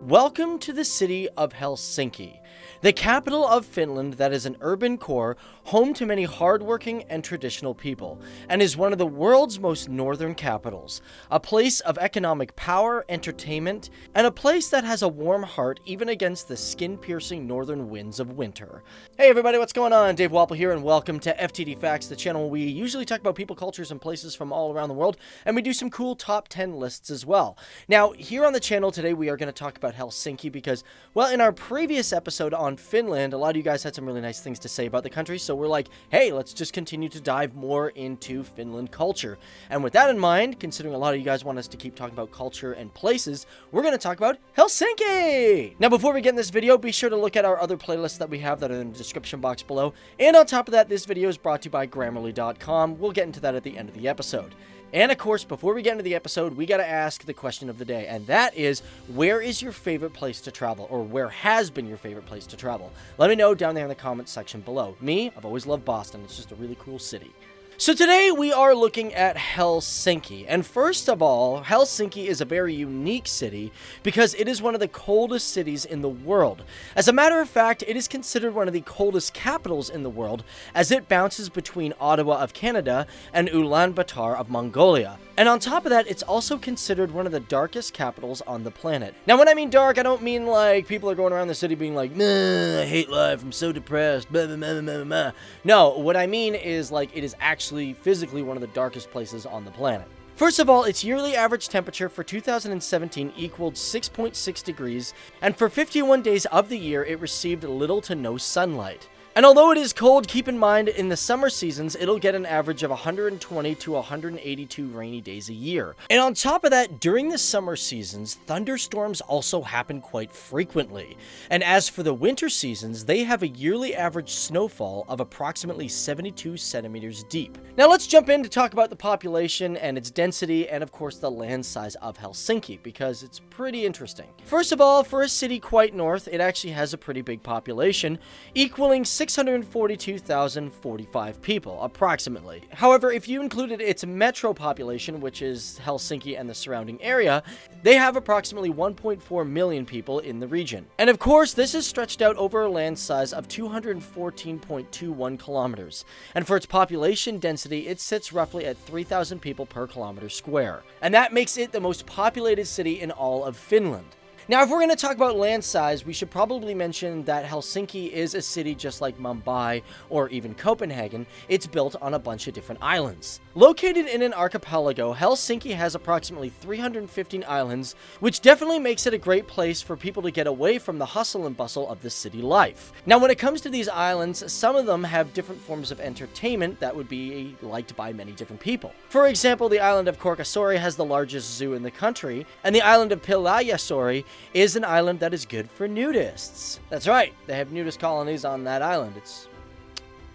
Welcome to the city of Helsinki, the capital of Finland that is an urban core, home to many hardworking and traditional people, and is one of the world's most northern capitals, a place of economic power, entertainment, and a place that has a warm heart even against the skin-piercing northern winds of winter. Hey everybody, what's going on? Dave Wapple here, and welcome to FTD Facts, the channel where we usually talk about people, cultures, and places from all around the world, and we do some cool top 10 lists as well. Now, here on the channel today, we are going to talk about Helsinki because, well, in our previous episode on Finland, a lot of you guys had some really nice things to say about the country, so we're like, hey, let's just continue to dive more into Finland culture. And with that in mind, considering a lot of you guys want us to keep talking about culture and places, we're going to talk about Helsinki! Now, before we get in this video, be sure to look at our other playlists that we have that are in the description box below. And on top of that, this video is brought to you by Grammarly.com. We'll get into that at the end of the episode. And of course, before we get into the episode, we got to ask the question of the day, and that is, where is your favorite place to travel, or where has been your favorite place to travel? Let me know down there in the comments section below. Me, I've always loved Boston. It's just a really cool city. So today we are looking at Helsinki, and first of all, Helsinki is a very unique city because it is one of the coldest cities in the world. As a matter of fact, it is considered one of the coldest capitals in the world as it bounces between Ottawa of Canada and Ulaanbaatar of Mongolia. And on top of that, it's also considered one of the darkest capitals on the planet. Now, when I mean dark, I don't mean like people are going around the city being like, nah, I hate life, I'm so depressed, blah, blah, blah, blah, blah. No, what I mean is like it is actually physically one of the darkest places on the planet. First of all, its yearly average temperature for 2017 equaled 6.6 degrees, and for 51 days of the year, it received little to no sunlight. And although it is cold, keep in mind, in the summer seasons, it'll get an average of 120 to 182 rainy days a year. And on top of that, during the summer seasons, thunderstorms also happen quite frequently. And as for the winter seasons, they have a yearly average snowfall of approximately 72 centimeters deep. Now let's jump in to talk about the population and its density, and of course the land size of Helsinki, because it's pretty interesting. First of all, for a city quite north, it actually has a pretty big population, equaling 642,045 people, approximately. However, if you included its metro population, which is Helsinki and the surrounding area, they have approximately 1.4 million people in the region. And of course, this is stretched out over a land size of 214.21 kilometers. And for its population density, it sits roughly at 3,000 people per kilometer square. And that makes it the most populated city in all of Finland. Now, if we're going to talk about land size, we should probably mention that Helsinki is a city just like Mumbai or even Copenhagen. It's built on a bunch of different islands. Located in an archipelago, Helsinki has approximately 315 islands, which definitely makes it a great place for people to get away from the hustle and bustle of the city life. Now, when it comes to these islands, some of them have different forms of entertainment that would be liked by many different people. For example, the island of Korkeasaari has the largest zoo in the country, and the island of Pihlajasaari is an island that is good for nudists. That's right, they have nudist colonies on that island. It's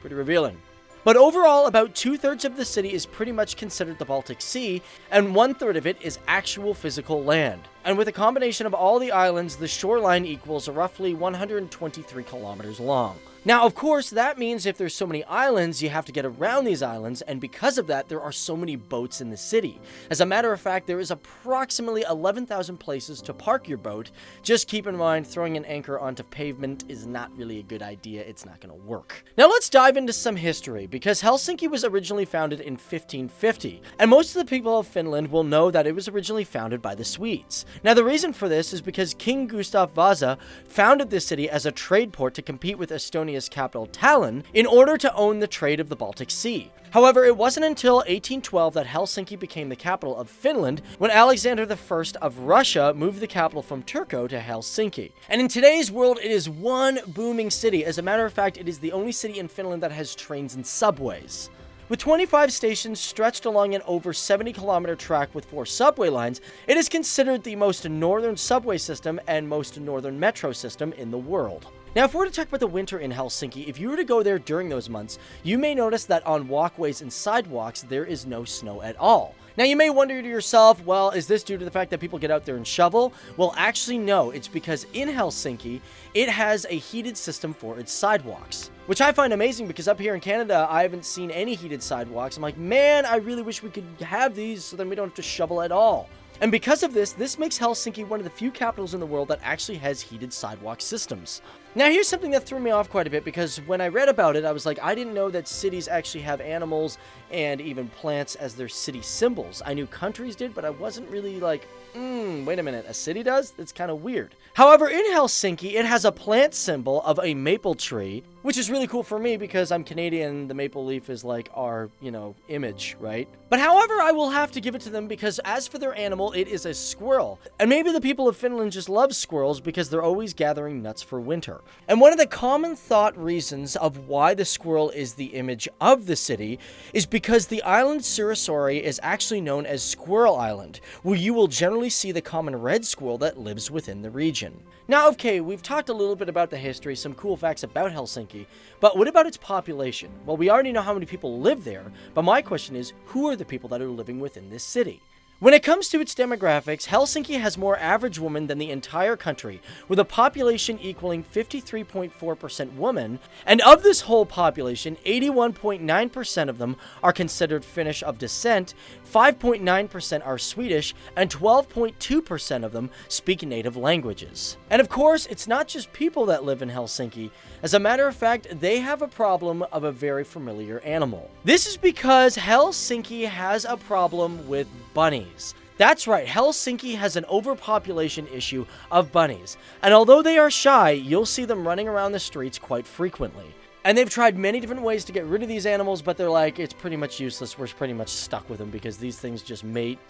pretty revealing. But overall, about 2/3 of the city is pretty much considered the Baltic Sea, and 1/3 of it is actual physical land. And with a combination of all the islands, the shoreline equals roughly 123 kilometers long. Now, of course, that means if there's so many islands, you have to get around these islands, and because of that, there are so many boats in the city. As a matter of fact, there is approximately 11,000 places to park your boat. Just keep in mind, throwing an anchor onto pavement is not really a good idea. It's not going to work. Now, let's dive into some history, because Helsinki was originally founded in 1550, and most of the people of Finland will know that it was originally founded by the Swedes. Now, the reason for this is because King Gustav Vasa founded this city as a trade port to compete with Estonia's capital Tallinn in order to own the trade of the Baltic Sea. However, it wasn't until 1812 that Helsinki became the capital of Finland, when Alexander I of Russia moved the capital from Turku to Helsinki. And in today's world, it is one booming city. As a matter of fact, it is the only city in Finland that has trains and subways. With 25 stations stretched along an over 70-kilometer track with 4 subway lines, it is considered the most northern subway system and most northern metro system in the world. Now, if we're to talk about the winter in Helsinki, if you were to go there during those months, you may notice that on walkways and sidewalks, there is no snow at all. Now, you may wonder to yourself, well, is this due to the fact that people get out there and shovel? Well, actually, no. It's because in Helsinki, it has a heated system for its sidewalks, which I find amazing because up here in Canada, I haven't seen any heated sidewalks. I'm like, man, I really wish we could have these so then we don't have to shovel at all. And because of this makes Helsinki one of the few capitals in the world that actually has heated sidewalk systems. Now here's something that threw me off quite a bit, because when I read about it, I was like, I didn't know that cities actually have animals and even plants as their city symbols. I knew countries did, but I wasn't really like, wait a minute, a city does? That's kind of weird. However, in Helsinki, it has a plant symbol of a maple tree, which is really cool for me because I'm Canadian. The maple leaf is like our, image, right? But however, I will have to give it to them because as for their animal, it is a squirrel. And maybe the people of Finland just love squirrels because they're always gathering nuts for winter. And one of the common thought reasons of why the squirrel is the image of the city is because the island Surisori is actually known as Squirrel Island, where you will generally see the common red squirrel that lives within the region. Now, okay, we've talked a little bit about the history, some cool facts about Helsinki, but what about its population? Well, we already know how many people live there, but my question is, who are the people that are living within this city? When it comes to its demographics, Helsinki has more average women than the entire country, with a population equaling 53.4% women, and of this whole population, 81.9% of them are considered Finnish of descent, 5.9% are Swedish, and 12.2% of them speak native languages. And of course, it's not just people that live in Helsinki. As a matter of fact, they have a problem of a very familiar animal. This is because Helsinki has a problem with bunnies. That's right, Helsinki has an overpopulation issue of bunnies, and although they are shy, you'll see them running around the streets quite frequently. And they've tried many different ways to get rid of these animals, but they're like, it's pretty much useless, we're pretty much stuck with them because these things just mate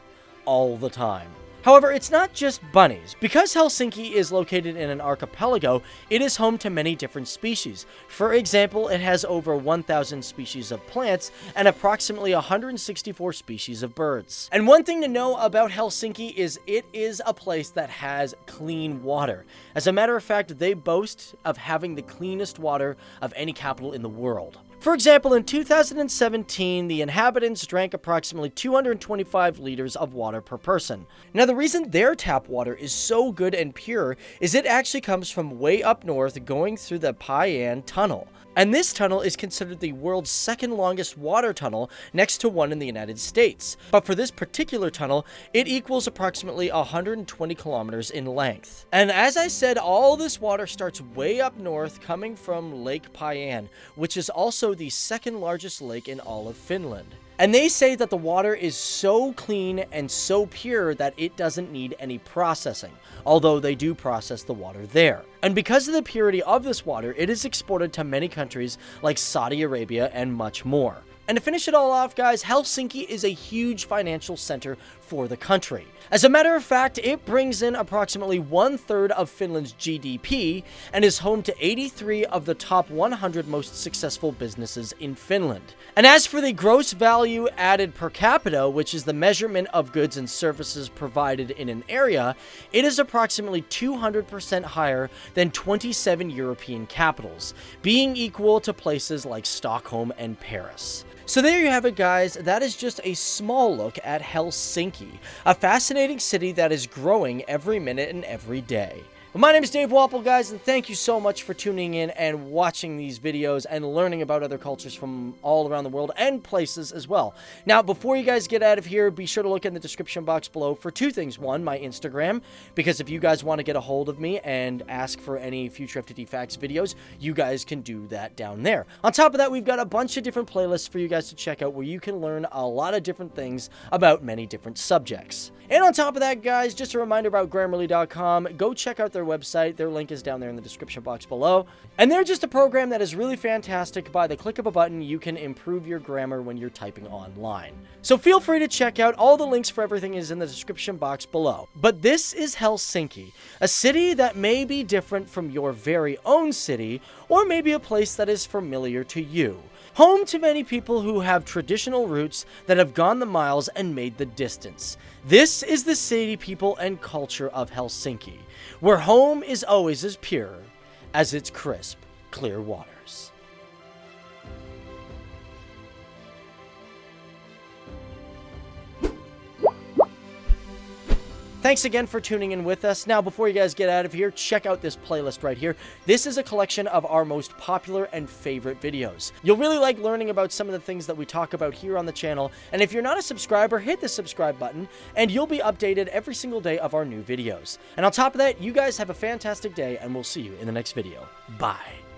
all the time. However, it's not just bunnies. Because Helsinki is located in an archipelago, it is home to many different species. For example, it has over 1,000 species of plants and approximately 164 species of birds. And one thing to know about Helsinki is it is a place that has clean water. As a matter of fact, they boast of having the cleanest water of any capital in the world. For example, in 2017, the inhabitants drank approximately 225 liters of water per person. Now, the reason their tap water is so good and pure is it actually comes from way up north going through the Payan Tunnel. And this tunnel is considered the world's second longest water tunnel next to one in the United States. But for this particular tunnel, it equals approximately 120 kilometers in length. And as I said, all this water starts way up north coming from Lake Payan, which is also the second largest lake in all of Finland. And they say that the water is so clean and so pure that it doesn't need any processing, although they do process the water there. And because of the purity of this water, it is exported to many countries like Saudi Arabia and much more. And to finish it all off, guys, Helsinki is a huge financial center for the country. As a matter of fact, it brings in approximately 1/3 of Finland's GDP and is home to 83 of the top 100 most successful businesses in Finland. And as for the gross value added per capita, which is the measurement of goods and services provided in an area, it is approximately 200% higher than 27 European capitals, being equal to places like Stockholm and Paris. So there you have it, guys. That is just a small look at Helsinki, a fascinating city that is growing every minute and every day. Well, my name is Dave Wapple, guys, and thank you so much for tuning in and watching these videos and learning about other cultures from all around the world and places as well. Now, before you guys get out of here, be sure to look in the description box below for two things. One, my Instagram, because if you guys want to get a hold of me and ask for any future FTD Facts videos, you guys can do that down there. On top of that, we've got a bunch of different playlists for you guys to check out where you can learn a lot of different things about many different subjects. And on top of that, guys, just a reminder about Grammarly.com. Go check out their website. Their link is down there in the description box below. And they're just a program that is really fantastic. By the click of a button, you can improve your grammar when you're typing online. So feel free to check out. All the links for everything is in the description box below. But this is Helsinki, a city that may be different from your very own city, or maybe a place that is familiar to you. Home to many people who have traditional roots that have gone the miles and made the distance. This is the city, people, and culture of Helsinki, where home is always as pure as its crisp, clear waters. Thanks again for tuning in with us. Now, before you guys get out of here, check out this playlist right here. This is a collection of our most popular and favorite videos. You'll really like learning about some of the things that we talk about here on the channel, and if you're not a subscriber, hit the subscribe button, and you'll be updated every single day of our new videos. And on top of that, you guys have a fantastic day, and we'll see you in the next video. Bye.